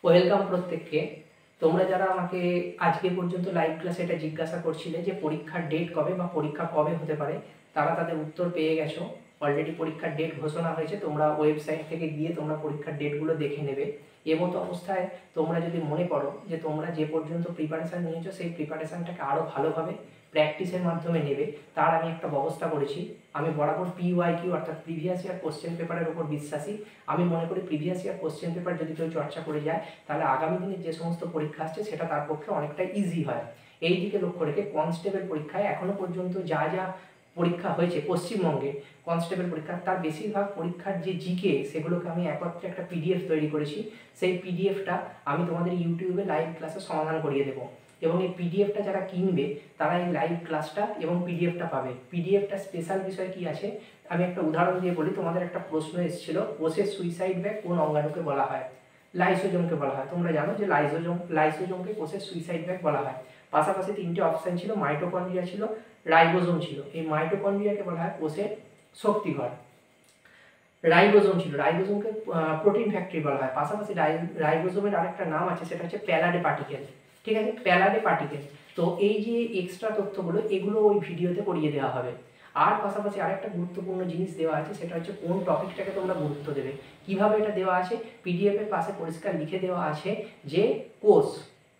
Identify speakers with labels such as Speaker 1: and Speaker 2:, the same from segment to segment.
Speaker 1: Welcome প্রত্যেককে। তোমরা যারা আমাকে আজকে পর্যন্ত লাইভ ক্লাসে এটা জিজ্ঞাসা করছিলে যে পরীক্ষার ডেট কবে বা পরীক্ষা কবে হতে পারে, তারা তাদের উত্তর পেয়ে গেছো। অলরেডি পরীক্ষার ডেট ঘোষণা হয়েছে, তোমরা ওয়েবসাইট থেকে গিয়ে তোমরা পরীক্ষার ডেটগুলো দেখে নেবে। এমতো অবস্থায় তোমরা যদি মনে করো যে তোমরা যে পর্যন্ত প্রিপারেশান নিয়েছো সেই প্রিপারেশানটাকে আরও ভালোভাবে প্র্যাকটিসের মাধ্যমে নেবে, তার আমি একটা ব্যবস্থা করেছি। আমি বরাবর PYQ অর্থাৎ প্রিভিয়াস ইয়ার কোশ্চেন পেপারের উপর বিশ্বাসী। আমি মনে করি প্রিভিয়াস ইয়ার কোশ্চেন পেপার যদি কেউ চর্চা করে যায়, তাহলে আগামী দিনে যে সমস্ত পরীক্ষা আসছে সেটা তার পক্ষে অনেকটা ইজি হয়। এই দিকে লক্ষ্য রেখে কনস্টেবল পরীক্ষায় এখনও পর্যন্ত যা যা পরীক্ষা হয়েছে পশ্চিমবঙ্গে কনস্টেবল পরীক্ষা, তার বেশিরভাগ পরীক্ষার যে জিকে সেগুলোকে আমি একত্রে একটা PDF তৈরি করেছি। সেই PDFটা আমি তোমাদের ইউটিউবে লাইভ ক্লাসে সমাধান করিয়ে দেবো, এবং এই PDFটা যারা কিনবে তারা এই লাইভ ক্লাসটা এবং PDFটা পাবে। PDFটা স্পেশাল বিষয় কি আছে আমি একটা উদাহরণ দিয়ে বলি। তোমাদের একটা প্রশ্ন এসেছিল, কোষের সুইসাইড ব্যাগ কোন অঙ্গাণুকে বলা হয়? লাইসোজোমকে বলা হয়। তোমরা জানো যে লাইসোজোমকে কোষের সুইসাইড ব্যাগ বলা হয়। পাশাপাশি তিনটে অপশান ছিল, মাইটোকন্ড্রিয়া ছিল, রাইবোজোম ছিল। এই মাইটোকন্ড্রিয়াকে বলা হয় কোষের শক্তিঘর। রাইবোজোম ছিল, রাইবোজোমকে প্রোটিন ফ্যাক্টরি বলা হয়। পাশাপাশি রাইবোজোমের আরেকটা নাম আছে, সেটা হচ্ছে প্যালাডে পার্টিকেল। ঠিক আছে, প্যালাডে পার্টিকেল। তো এই যে এক্সট্রা তথ্যগুলো এগুলো ওই ভিডিওতে পড়িয়ে দেওয়া হবে। আর পাশাপাশি আরেকটা গুরুত্বপূর্ণ জিনিস দেওয়া আছে, সেটা হচ্ছে কোন টপিকটাকে তোমরা গুরুত্ব দেবে। কিভাবে এটা দেওয়া আছে, PDF এর পাশে পরিষ্কার লিখে দেওয়া আছে যে কোষ,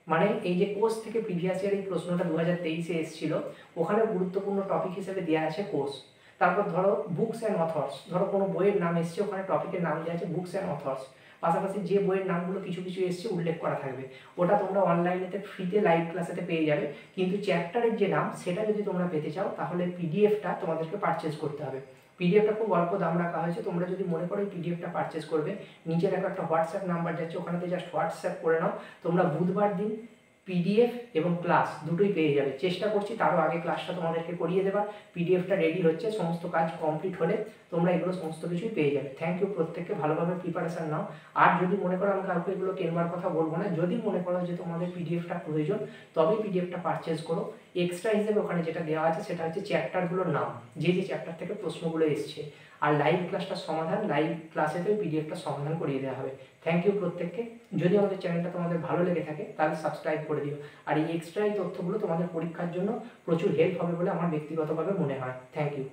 Speaker 1: মানে এই যে কোষ থেকে প্রিভিয়াস ইয়ার এই প্রশ্নটা 2023-এ এসেছিল, ওখানে গুরুত্বপূর্ণ টপিক হিসেবে দেওয়া আছে কোষ। তারপর ধরো বুকস অ্যান্ড অথর্স, ধরো কোনো বইয়ের নাম এসছে, ওখানে টপিকের নাম দেওয়া আছে বুকস অ্যান্ড অথর্স। পাশাপাশি যে বইয়ের নামগুলো কিছু কিছু এসছে উল্লেখ করা থাকবে, ওটা তোমরা অনলাইনেতে ফ্রিতে লাইভ ক্লাসেতে পেয়ে যাবে। কিন্তু চ্যাপ্টারের যে নাম সেটা যদি তোমরা পেতে চাও, তাহলে PDFটা তোমাদেরকে পারচেস করতে হবে। PDFটা খুব অল্প দাম রাখা হয়েছে। তোমরা যদি মনে করো এই PDFটা পারচেস করবে, নিচের একটা হোয়াটসঅ্যাপ নাম্বার যাচ্ছে, ওখানেতে জাস্ট হোয়াটসঅ্যাপ করে নাও। তোমরা বুধবার দিন PDF এবং ক্লাস দুটোই পেয়ে যাবে। চেষ্টা করছি তারও আগে ক্লাসটা তোমাদেরকে করিয়ে দেবার। PDFটা রেডি হচ্ছে, সমস্ত কাজ কমপ্লিট হলে তোমরা এগুলো সমস্ত কিছুই পেয়ে যাবে। থ্যাংক ইউ, প্রত্যেককে ভালোভাবে প্রিপারেশান নাও। আর যদি মনে করো আমি কাউকে এগুলো কেনবার কথা বলবো না, যদি মনে করো যে তোমাদের PDFটা প্রয়োজন, তবেই PDFটা পারচেস করো। এক্সট্রা হিসেবে ওখানে যেটা দেওয়া আছে সেটা হচ্ছে চ্যাপ্টারগুলোর নাম, যে যে চ্যাপ্টার থেকে প্রশ্নগুলো এসছে। আর লাইভ ক্লাসটার সমাধান লাইভ ক্লাসেতেও PDFটা সমাধান করিয়ে দেওয়া হবে। থ্যাংক ইউ প্রত্যেককে। যদি আমাদের চ্যানেলটা তোমাদের ভালো লেগে থাকে তাহলে সাবস্ক্রাইব করে দিও। আর এই এক্সট্রা এই তথ্যগুলো তোমাদের পরীক্ষার জন্য প্রচুর হেল্প হবে বলে আমার ব্যক্তিগতভাবে মনে হয়। Thank you.